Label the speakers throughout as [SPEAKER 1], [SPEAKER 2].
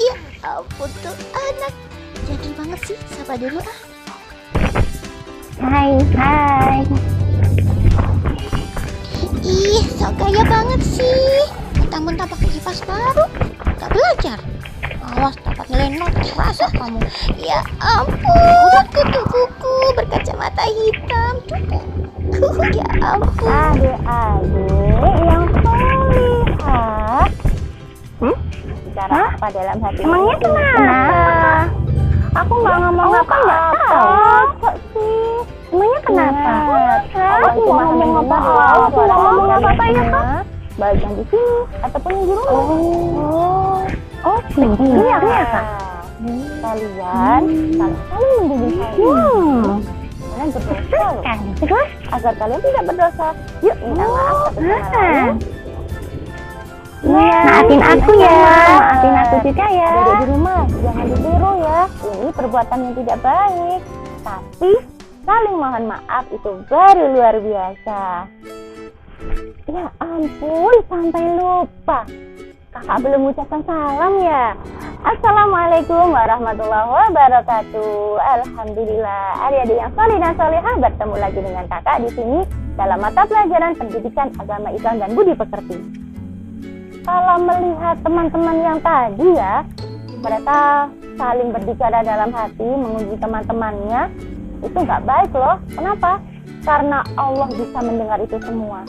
[SPEAKER 1] Ya ampun tuh anak, jadul banget sih. Sapa dulu ah.
[SPEAKER 2] Hai, hai.
[SPEAKER 1] Ih, sok gaya banget sih. Mentang-mentang pakai kipas baru, gak belajar. Awas dapat nilai not rasa kamu. Ya ampun, kuku berkacamata hitam. Ya ampun.
[SPEAKER 2] Adik-adik yang solihah. Bicara apa dalam hati? Emangnya kenapa? Aku nggak ngomong apa-apa. Kok sih? Emangnya kenapa? Aku nggak ngomong apa-apa. Aku nggak ngomong apa-apa ya kak? Baik yang di sini ataupun yang di rumah. Oh, sendiri ya kak? Kalian saling mendidik saya. Kalian berdosa loh. Terus agar kalian tidak berdosa. Yuk minta maaf satu sama lain. Maafin aku ya. Maafin aku juga ya. Duduk di rumah, jangan ditiru ya. Ini perbuatan yang tidak baik. Tapi saling mohon maaf itu baru luar biasa. Ya ampun, sampai lupa. Kakak belum ucapkan salam ya. Assalamualaikum warahmatullahi wabarakatuh. Alhamdulillah, adik-adik yang soleh dan solehah, bertemu lagi dengan kakak di sini dalam mata pelajaran pendidikan agama Islam dan budi pekerti. Kalau melihat teman-teman yang tadi ya, mereka saling berbicara dalam hati, menguji teman-temannya, itu nggak baik loh. Kenapa? Karena Allah bisa mendengar itu semua.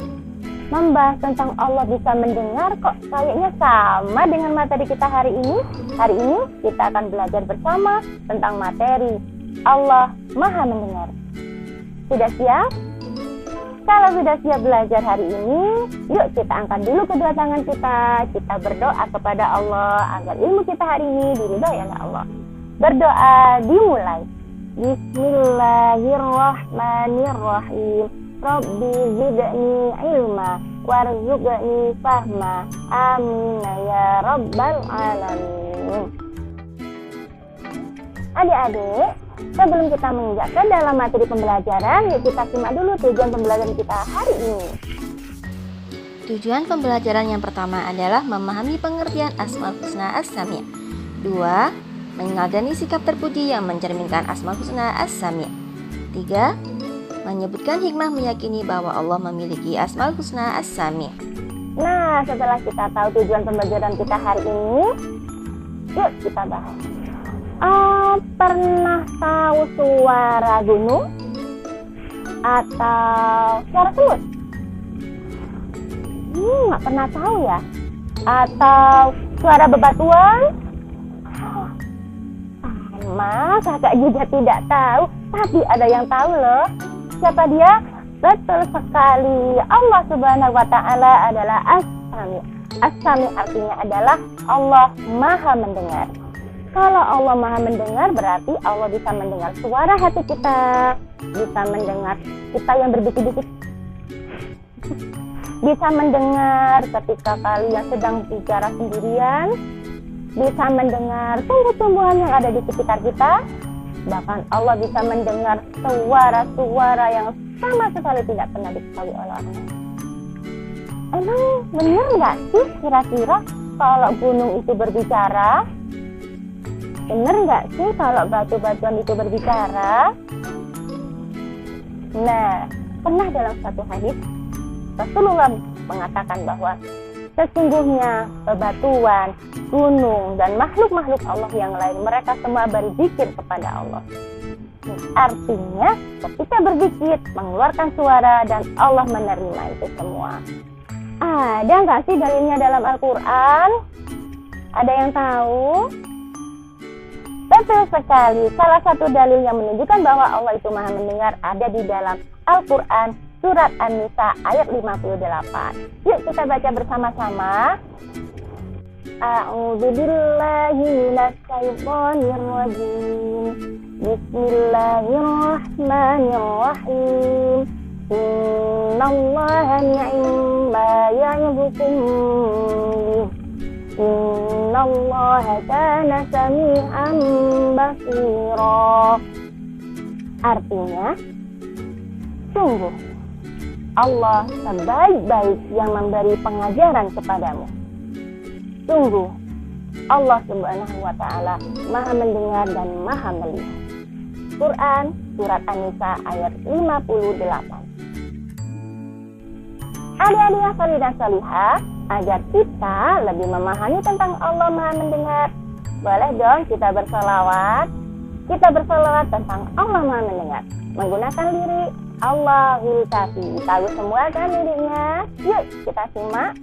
[SPEAKER 2] Membahas tentang Allah bisa mendengar kok kayaknya sama dengan materi kita hari ini. Hari ini kita akan belajar bersama tentang materi Allah Maha Mendengar. Sudah siap? Kalau sudah siap belajar hari ini, yuk kita angkat dulu kedua tangan kita. Kita berdoa kepada Allah agar ilmu kita hari ini diridhoi oleh Allah. Berdoa dimulai. Bismillahirrahmanirrahim. Rabbi zidni ilma warzuqni fahma. Amin ya rabbal alamin. Adik-adik, sebelum kita menginjak ke dalam materi pembelajaran, yuk kita simak dulu tujuan pembelajaran kita hari ini.
[SPEAKER 1] Tujuan pembelajaran yang pertama adalah memahami pengertian Asmaul Husna As-Sami'. 2. Meneladani sikap terpuji yang mencerminkan Asmaul Husna As-Sami'. 3. Menyebutkan hikmah meyakini bahwa Allah memiliki Asmaul Husna As-Sami'.
[SPEAKER 2] Nah, setelah kita tahu tujuan pembelajaran kita hari ini, yuk kita bahas. Pernah tahu suara gunung atau suara semut? Nggak pernah tahu ya. Atau suara bebatuan? Sama, kakak juga tidak tahu. Tapi ada yang tahu loh. Siapa dia? Betul sekali. Allah Subhanahu wa Ta'ala adalah As-Sami'. As-Sami' artinya adalah Allah Maha Mendengar. Kalau Allah Maha Mendengar berarti Allah bisa mendengar suara hati kita, bisa mendengar kita yang berbisik-bisik, bisa mendengar ketika kalian sedang bicara sendirian, bisa mendengar tumbuh-tumbuhan yang ada di sekitar kita, bahkan Allah bisa mendengar suara-suara yang sama sekali tidak pernah diketahui oleh orang lain. Emang benar nggak sih kira-kira kalau gunung itu berbicara? Benar nggak sih kalau batu-batuan itu berbicara? Nah, pernah dalam satu hadis Rasulullah mengatakan bahwa sesungguhnya bebatuan, gunung, dan makhluk-makhluk Allah yang lain, mereka semua berzikir kepada Allah. Artinya, ketika berzikir, mengeluarkan suara dan Allah menerima itu semua. Ada nggak sih dalilnya dalam Al-Quran? Ada yang tahu? Betul sekali, salah satu dalil yang menunjukkan bahwa Allah itu Maha Mendengar ada di dalam Al-Quran Surat An-Nisa ayat 58. Yuk kita baca bersama-sama. A'udzu billahi minasy syaithanir rajim. Bismillahirrahmanirrahim. Innallaha ni'ma ya'idukum bih. Innallaha kana sami'an basira. Artinya, sungguh Allah sebaik-baik yang memberi pengajaran kepadamu. Sungguh Allah Subhanahu wa Ta'ala Maha mendengar dan Maha melihat. Quran Surat An-Nisa ayat 58. Adik-adik yang salih dan salihah, agar kita lebih memahami tentang Allah Maha mendengar, boleh dong kita bersalawat. Kita bersalawat tentang Allah Maha mendengar menggunakan lirik Allahul Kafi. Tahu semua kan liriknya? Yuk kita simak.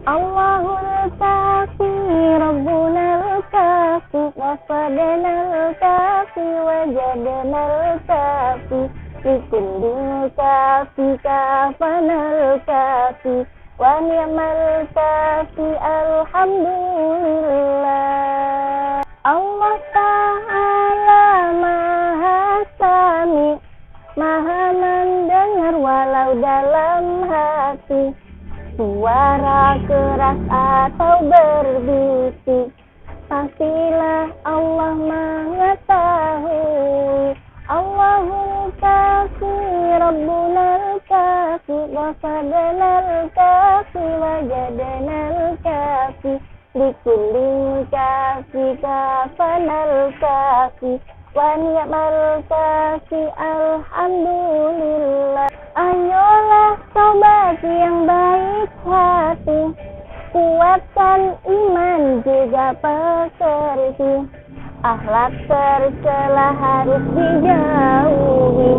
[SPEAKER 2] Allahul Kafi, Rabbunal Kafi, Wafadanal Kafi, Wajadanal Kafi, Likullil Kafi, Kafanal Kafi, Wa ni'mal Kafi, Alhamdulillah. Allah Ta'ala Maha Sami, Maha mendengar walau dalam hati, suara keras atau berbisik, pastilah Allah mengetahui. Allahul Kafi, Rabbunal Kafi, Wafadanal Kafi, Wajadanal Kafi, Likullil Kafi, Kafanal Kafi, Wa ni'mal Kafi, Alhamdulillah. Ayolah sobat yang baik hati, kuatkan iman juga pekerti, akhlak tercela harus dijauhi,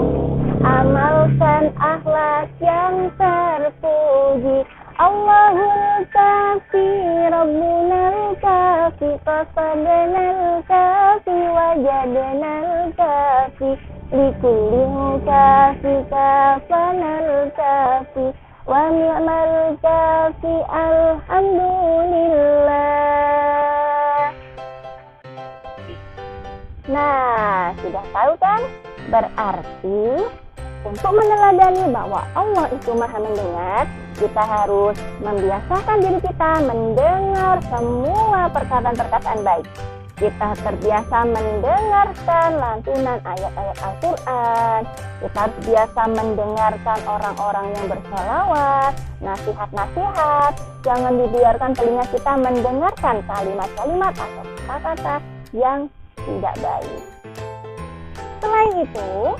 [SPEAKER 2] amalkan akhlak yang terpuji. Allahul Kafi, Rabbunal Kafi, Qasadanal Kafi, Wajadanal Kafi, Likullil Kafi, Kafanal Kafi, Wa ni'mal Kafi, Alhamdulillah. Nah, sudah tahu kan? Berarti untuk meneladani bahwa Allah itu Maha mendengar, kita harus membiasakan diri kita mendengar semua perkataan-perkataan baik. Kita terbiasa mendengarkan lantunan ayat-ayat Al-Quran. Kita harus biasa mendengarkan orang-orang yang berselawat, nasihat-nasihat. Jangan dibiarkan telinga kita mendengarkan kalimat-kalimat atau kata-kata yang tidak baik. Selain itu,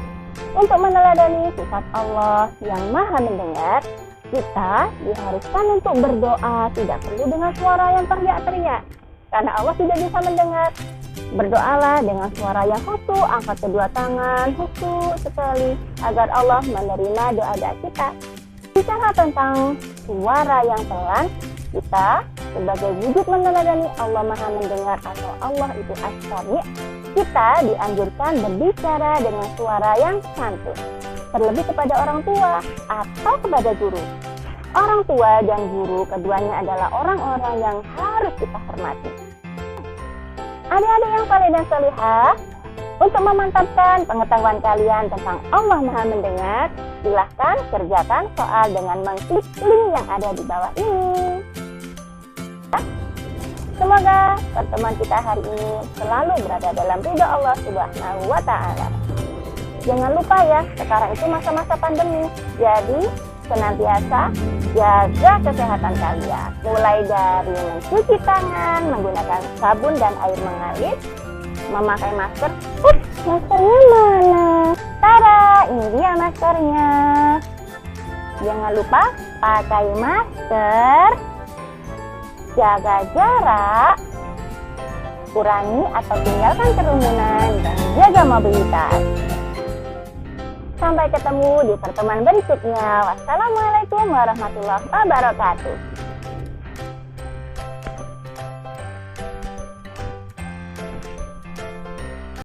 [SPEAKER 2] untuk meneladani sifat Allah yang Maha mendengar, kita diharuskan untuk berdoa tidak perlu dengan suara yang teriak-teriak, karena Allah tidak bisa mendengar. Berdoalah dengan suara yang khusyuk, angkat kedua tangan khusyuk sekali agar Allah menerima doa-doa kita. Bicara tentang suara yang pelan, kita sebagai wujud meneladani Allah Maha mendengar atau Allah itu As-Sami', kita dianjurkan berbicara dengan suara yang santun, terlebih kepada orang tua atau kepada guru. Orang tua dan guru keduanya adalah orang-orang yang harus kita hormati. Adik-adik yang saleh dan salihah, untuk memantapkan pengetahuan kalian tentang Allah Maha mendengar, silahkan kerjakan soal dengan mengklik link yang ada di bawah ini. Semoga pertemuan kita hari ini selalu berada dalam ridha Allah Subhanahu wa Ta'ala. Jangan lupa ya, sekarang itu masa-masa pandemi, jadi senantiasa jaga kesehatan kalian, mulai dari mencuci tangan menggunakan sabun dan air mengalir, memakai masker. Maskernya mana? Tada, ini dia maskernya. Jangan lupa pakai masker, jaga jarak, kurangi atau tinggalkan kerumunan, dan jaga mobilitas. Sampai ketemu di pertemuan berikutnya. Wassalamualaikum warahmatullahi wabarakatuh.